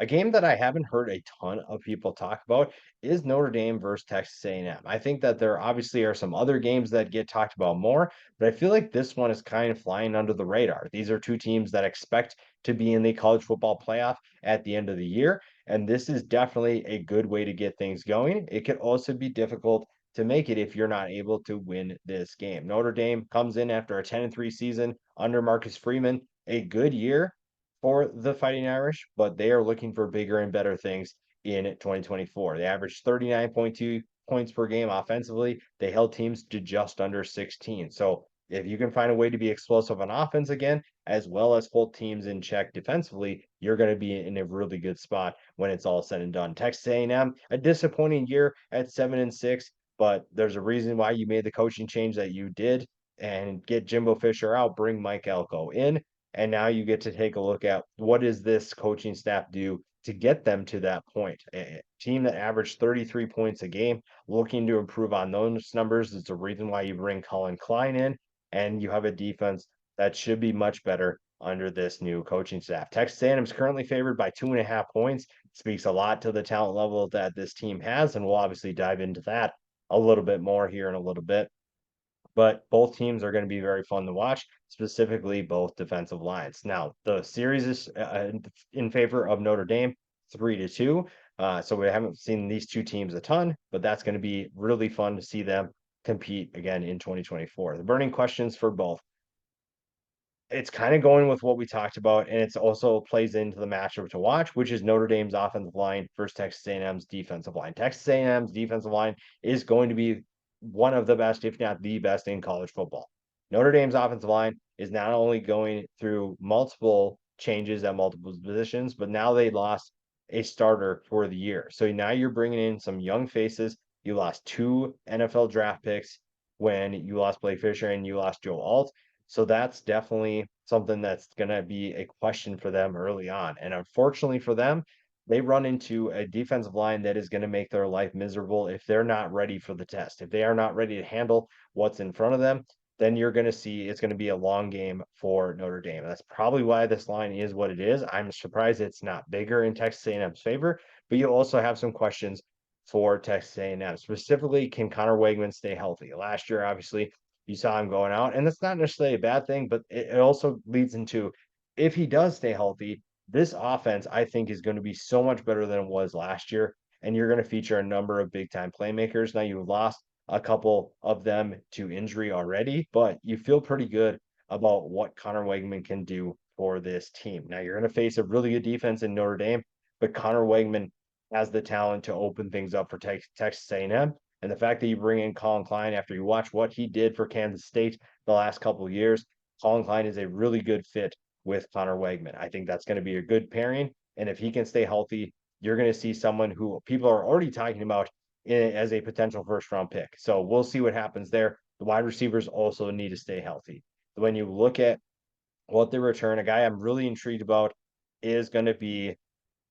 A game that I haven't heard a ton of people talk about is Notre Dame versus Texas A&M. I think that there obviously are some other games that get talked about more, but I feel like this one is kind of flying under the radar. These are two teams that expect to be in the college football playoff at the end of the year, and this is definitely a good way to get things going. It could also be difficult to make it if you're not able to win this game. Notre Dame comes in after a 10-3 season under Marcus Freeman, a good year for the Fighting Irish, but they are looking for bigger and better things in 2024. They averaged 39.2 points per game offensively. They held teams to just under 16. So if you can find a way to be explosive on offense again, as well as hold teams in check defensively, you're going to be in a really good spot when it's all said and done. Texas A&M, a disappointing year at 7-6, but there's a reason why you made the coaching change that you did and get Jimbo Fisher out, bring Mike Elko in, and now you get to take a look at what does this coaching staff do to get them to that point. A team that averaged 33 points a game, looking to improve on those numbers. It's a reason why you bring Colin Klein in, and you have a defense that should be much better under this new coaching staff. Texas A&M is currently favored by 2.5 points. Speaks a lot to the talent level that this team has, and we'll obviously dive into that a little bit more here in a little bit. But both teams are going to be very fun to watch, specifically both defensive lines. Now, the series is in favor of Notre Dame, 3-2. So we haven't seen these two teams a ton, but that's going to be really fun to see them compete again in 2024. The burning questions for both. It's kind of going with what we talked about, and it's also plays into the matchup to watch, which is Notre Dame's offensive line versus Texas A&M's defensive line. Texas A&M's defensive line is going to be one of the best, if not the best, in college football. Notre Dame's offensive line is not only going through multiple changes at multiple positions, but now they lost a starter for the year. So now you're bringing in some young faces. You lost two NFL draft picks when you lost Blake Fisher and you lost Joe Alt. So that's definitely something that's going to be a question for them early on. And unfortunately for them, they run into a defensive line that is going to make their life miserable if they're not ready for the test. If they are not ready to handle what's in front of them, then you're going to see it's going to be a long game for Notre Dame. That's probably why this line is what it is. I'm surprised it's not bigger in Texas A&M's favor, but you also have some questions for Texas A&M. Specifically, can Connor Wegman stay healthy? Last year, obviously, you saw him going out, and that's not necessarily a bad thing, but it also leads into if he does stay healthy, this offense I think is going to be so much better than it was last year, and you're going to feature a number of big time playmakers. Now you've lost a couple of them to injury already, but you feel pretty good about what Connor Wegman can do for this team. Now you're going to face a really good defense in Notre Dame, but Connor Wegman has the talent to open things up for Texas A&M. And the fact that you bring in Colin Klein after you watch what he did for Kansas State the last couple of years, Colin Klein is a really good fit with Connor Wegman. I think that's going to be a good pairing. And if he can stay healthy, you're going to see someone who people are already talking about as a potential first round pick. So we'll see what happens there. The wide receivers also need to stay healthy. When you look at what they return, a guy I'm really intrigued about is going to be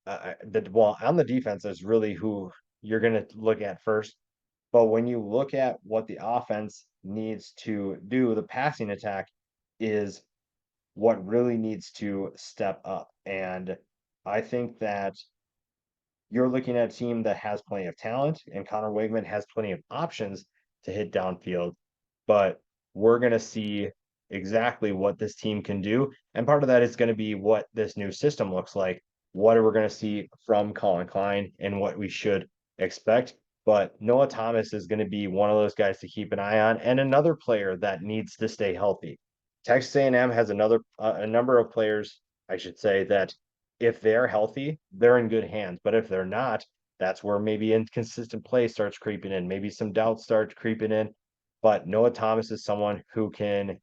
on the defense is really who you're going to look at first. But when you look at what the offense needs to do, the passing attack is what really needs to step up. And I think that you're looking at a team that has plenty of talent, and Connor Wegman has plenty of options to hit downfield. But we're going to see exactly what this team can do. And part of that is going to be what this new system looks like. What are we going to see from Colin Klein and what we should expect? But Noah Thomas is going to be one of those guys to keep an eye on, and another player that needs to stay healthy. Texas A&M has a number of players, I should say, that if they're healthy, they're in good hands. But if they're not, that's where maybe inconsistent play starts creeping in. Maybe some doubt starts creeping in. But Noah Thomas is someone who can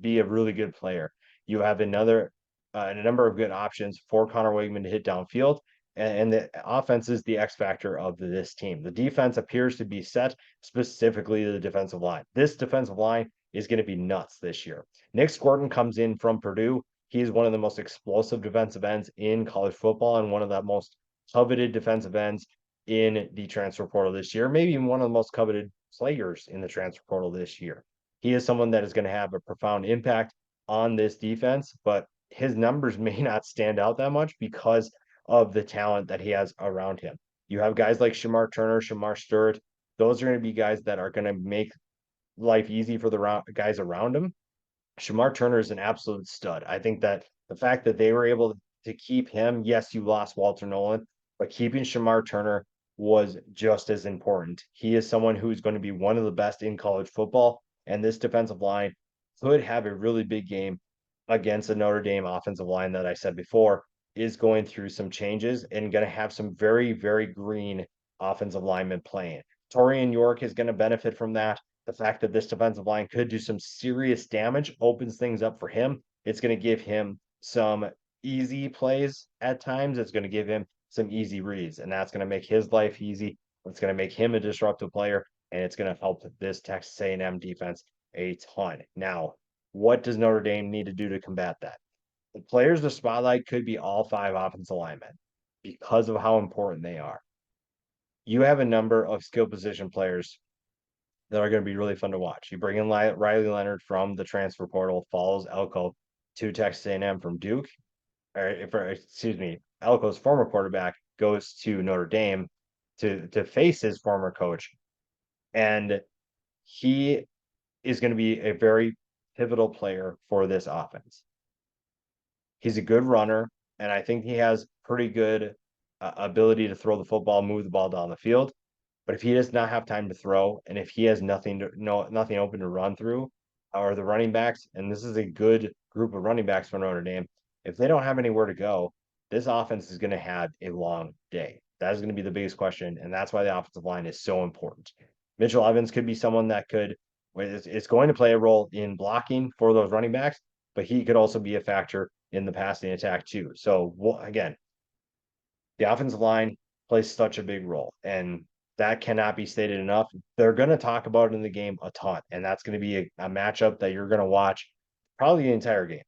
be a really good player. You have a number of good options for Connor Wegman to hit downfield, and the offense is the X factor of this team. The defense appears to be set, specifically the defensive line. This defensive line is going to be nuts this year. Nick Scorton comes in from Purdue. He is one of the most explosive defensive ends in college football and one of the most coveted defensive ends in the transfer portal this year, maybe even one of the most coveted players in the transfer portal this year. He is someone that is going to have a profound impact on this defense, but his numbers may not stand out that much because of the talent that he has around him. You have guys like Shamar Turner, Shamar Stewart. Those are going to be guys that are going to make life easy for the guys around him. Shamar Turner is an absolute stud. I think that the fact that they were able to keep him, yes, you lost Walter Nolan, but keeping Shamar Turner was just as important. He is someone who is going to be one of the best in college football, and this defensive line could have a really big game against the Notre Dame offensive line that I said before is going through some changes and going to have some very, very green offensive linemen playing. Torian York is going to benefit from that. The fact that this defensive line could do some serious damage opens things up for him. It's going to give him some easy plays at times. It's going to give him some easy reads, and that's going to make his life easy. It's going to make him a disruptive player, and it's going to help this Texas A&M defense a ton. Now, what does Notre Dame need to do to combat that? The players the spotlight could be all five offensive linemen because of how important they are. You have a number of skill position players that are going to be really fun to watch. You bring in Riley Leonard from the transfer portal, follows Elko to Texas A&M from Duke, excuse me, Elko's former quarterback goes to Notre Dame to face his former coach, and he is going to be a very pivotal player for this offense. He's a good runner, and I think he has pretty good ability to throw the football, move the ball down the field. But if he does not have time to throw, and if he has nothing open to run through, or the running backs, and this is a good group of running backs for Notre Dame, if they don't have anywhere to go, this offense is going to have a long day. That is going to be the biggest question, and that's why the offensive line is so important. Mitchell Evans could be someone that could it's going to play a role in blocking for those running backs, but he could also be a factor in the passing attack too. So again, the offensive line plays such a big role, and that cannot be stated enough. They're going to talk about it in the game a ton, and that's going to be a matchup that you're going to watch probably the entire game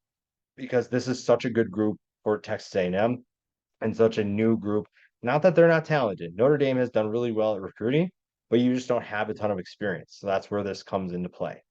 because this is such a good group for Texas A&M and such a new group. Not that they're not talented. Notre Dame has done really well at recruiting, but you just don't have a ton of experience. So that's where this comes into play.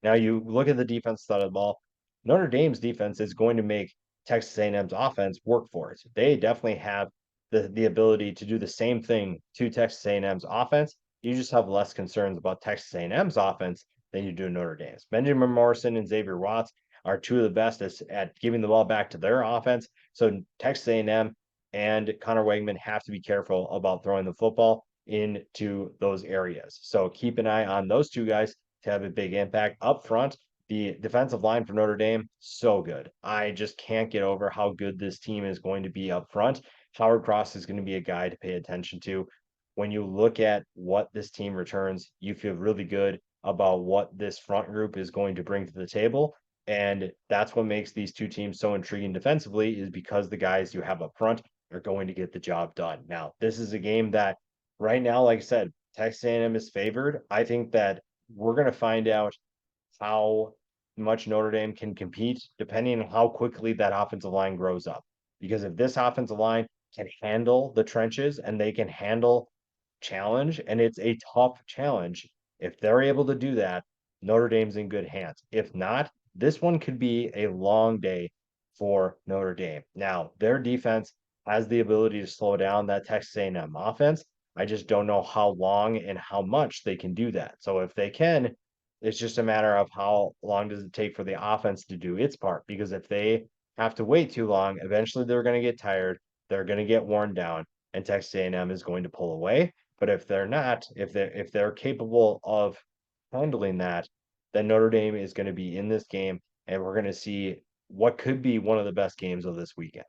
Now you look at the defense side of the ball. Notre Dame's defense is going to make Texas A&M's offense work for it. They definitely have the ability to do the same thing to Texas A&M's offense. You just have less concerns about Texas A&M's offense than you do Notre Dame's. Benjamin Morrison and Xavier Watts are two of the best at giving the ball back to their offense. So Texas A&M and Connor Wegman have to be careful about throwing the football into those areas. So keep an eye on those two guys to have a big impact up front. The defensive line for Notre Dame, so good. I just can't get over how good this team is going to be up front. Howard Cross is going to be a guy to pay attention to. When you look at what this team returns, you feel really good about what this front group is going to bring to the table. And that's what makes these two teams so intriguing defensively, is because the guys you have up front are going to get the job done. Now, this is a game that right now, like I said, Texas A&M is favored. I think that we're going to find out how much Notre Dame can compete depending on how quickly that offensive line grows up. Because if this offensive line can handle the trenches and they can handle challenge, and it's a tough challenge, if they're able to do that, Notre Dame's in good hands. If not, this one could be a long day for Notre Dame. Now, their defense has the ability to slow down that Texas A&M offense. I just don't know how long and how much they can do that. So if they can, it's just a matter of how long does it take for the offense to do its part. Because if they have to wait too long, eventually they're going to get tired, they're going to get worn down, and Texas A&M is going to pull away. But if they're not, if they're capable of handling that, then Notre Dame is going to be in this game, and we're going to see what could be one of the best games of this weekend.